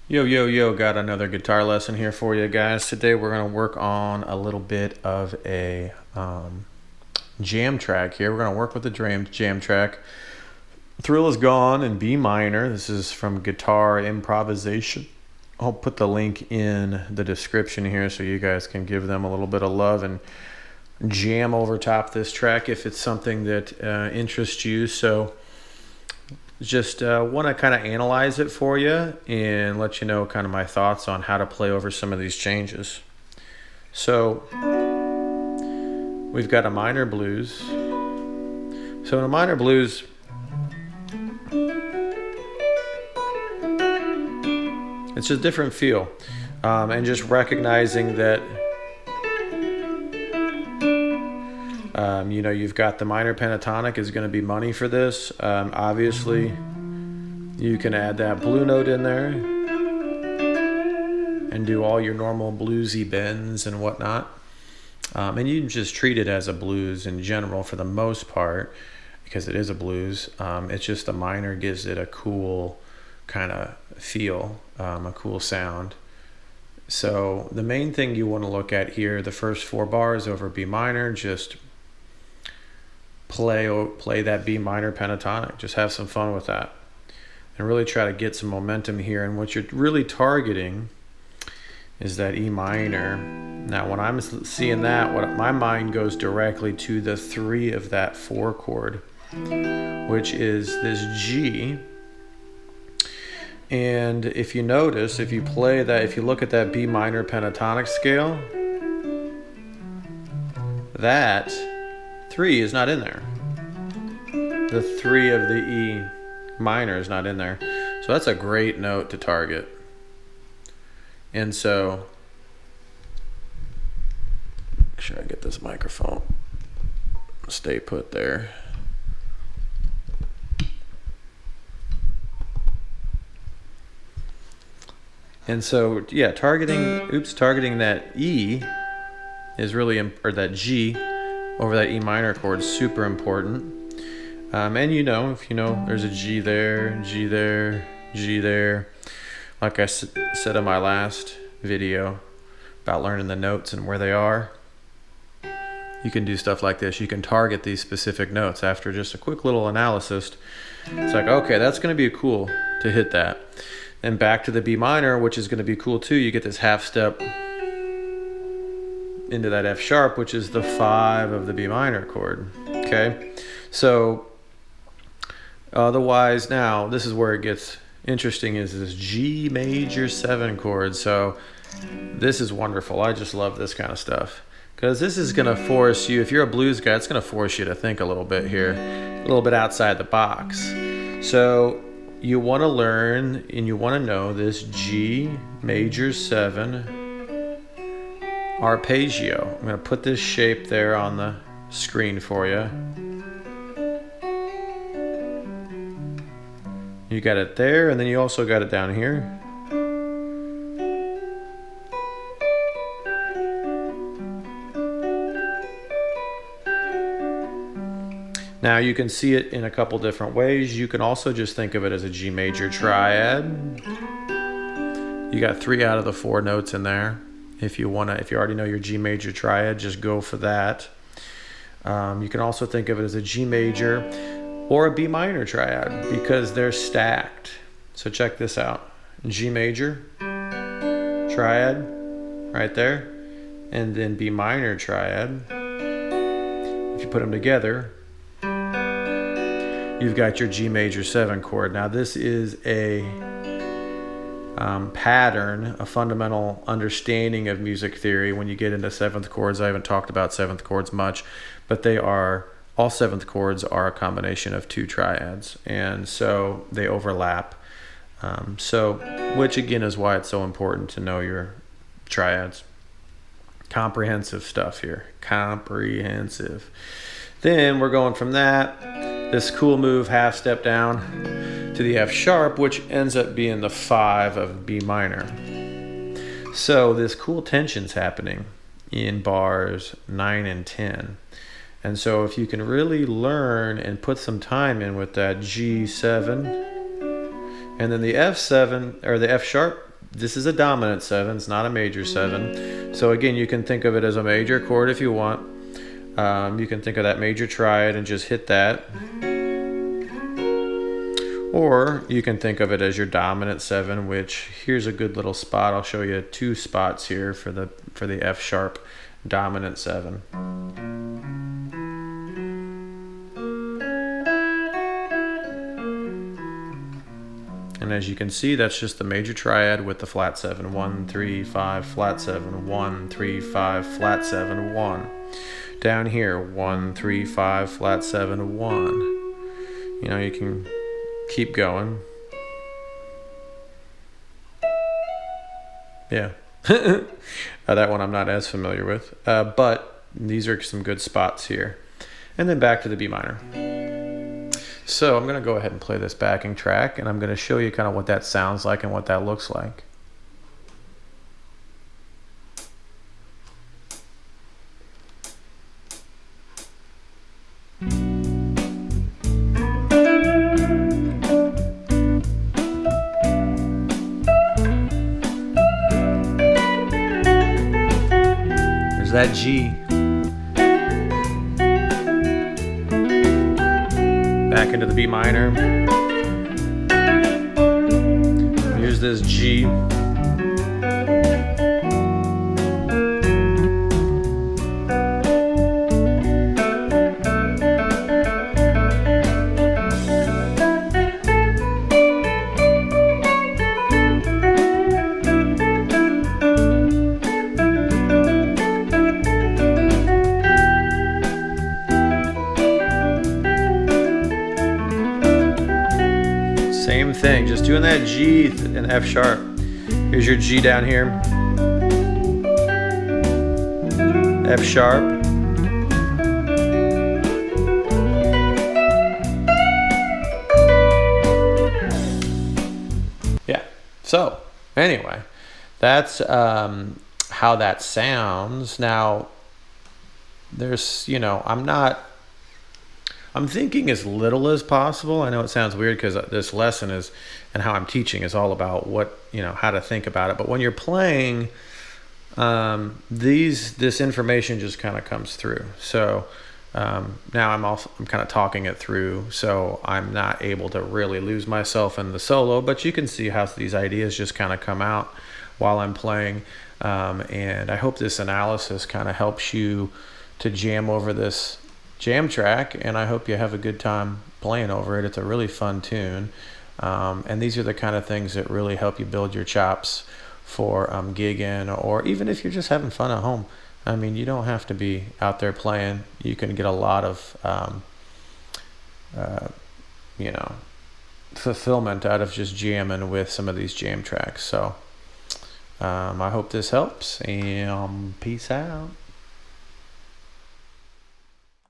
Yo, yo, yo, got another guitar lesson here for you guys. Today we're going to work on a little bit of a jam track here. We're going to work with the jam track. Thrill is Gone in B minor. This is from Guitar Improvisation. I'll put the link in the description here so you guys can give them a little bit of love and jam over top this track if it's something that interests you. So just want to kind of analyze it for you and let you know kind of my thoughts on how to play over some of these changes. So we've got a minor blues. So in a minor blues, it's a different feel, and just recognizing that you've got the minor pentatonic is going to be money for this. Obviously, you can add that blue note in there and do all your normal bluesy bends and whatnot. And you can just treat it as a blues in general for the most part, because it is a blues. It's just the minor gives it a cool kind of feel, a cool sound. So the main thing you want to look at here, the first 4 bars over B minor, just play that B minor pentatonic. Just have some fun with that and really try to get some momentum here. And what you're really targeting is that E minor. Now when I'm seeing that, my mind goes directly to the 3 of that 4 chord, which is this G. And if you notice, if you look at that B minor pentatonic scale, that 3 is not in there. The 3 of the E minor is not in there. So that's a great note to target. And so, make sure I get this microphone. Stay put there. And so, yeah, targeting that E is really, or that G over that E minor chord is super important. And if there's a G there, G there, G there. Like I said in my last video about learning the notes and where they are, you can do stuff like this. You can target these specific notes after just a quick little analysis. It's like, okay, that's going to be cool to hit that. And back to the B minor, which is going to be cool too. You get this half step into that F sharp, which is the 5 of the B minor chord. Okay, so otherwise, now this is where it gets interesting, is this G major 7 chord. So this is wonderful. I just love this kind of stuff, because this is going to force you, if you're a blues guy, it's going to force you to think a little bit here, a little bit outside the box. So you want to learn and you want to know this G major 7 arpeggio. I'm going to put this shape there on the screen for you. You got it there, and then you also got it down here. Now you can see it in a couple different ways. You can also just think of it as a G major triad. You got 3 out of the 4 notes in there. If you already know your G major triad, just go for that. You can also think of it as a G major or a B minor triad, because they're stacked. So check this out. G major triad right there, and then B minor triad. If you put them together, you've got your G major 7 chord. Now this is a pattern, a fundamental understanding of music theory. When you get into 7th chords, I haven't talked about 7th chords much, but all 7th chords are a combination of 2 triads, and so they overlap. Which again is why it's so important to know your triads. Comprehensive stuff here, comprehensive. Then we're going from that, this cool move, half step down to the F sharp, which ends up being the 5 of B minor. So this cool tension's happening in bars 9 and 10. And so if you can really learn and put some time in with that G7 and then the F7 or the F sharp this is a dominant 7, it's not a major 7. So again, you can think of it as a major chord if you want. You can think of that major triad and just hit that. Or you can think of it as your dominant 7, which here's a good little spot. I'll show you 2 spots here for the F sharp dominant 7. And as you can see, that's just the major triad with the flat 7. 1, 3, 5, flat 7, 1, 3, 5, flat 7, 1. Down here, 1, 3, 5, flat 7, 1. You know, you can keep going. Yeah. That one I'm not as familiar with. But these are some good spots here. And then back to the B minor. So I'm going to go ahead and play this backing track, and I'm going to show you kind of what that sounds like and what that looks like. There's that G. Back into the B minor. Here's this G. Same thing, just doing that G and F sharp. Here's your G down here. F sharp. Yeah, so anyway, that's how that sounds. Now, there's, you know, I'm thinking as little as possible. I know it sounds weird because this lesson is, and how I'm teaching is all about what, you know, how to think about it. But when you're playing, this information just kind of comes through. So now I'm kind of talking it through, so I'm not able to really lose myself in the solo. But you can see how these ideas just kind of come out while I'm playing. And I hope this analysis kind of helps you to jam over this jam track, and I hope you have a good time playing over it. It's a really fun tune, and these are the kind of things that really help you build your chops for gigging, or even if you're just having fun at home. I mean, you don't have to be out there playing. You can get a lot of you know, fulfillment out of just jamming with some of these jam tracks. So I hope this helps, and peace out.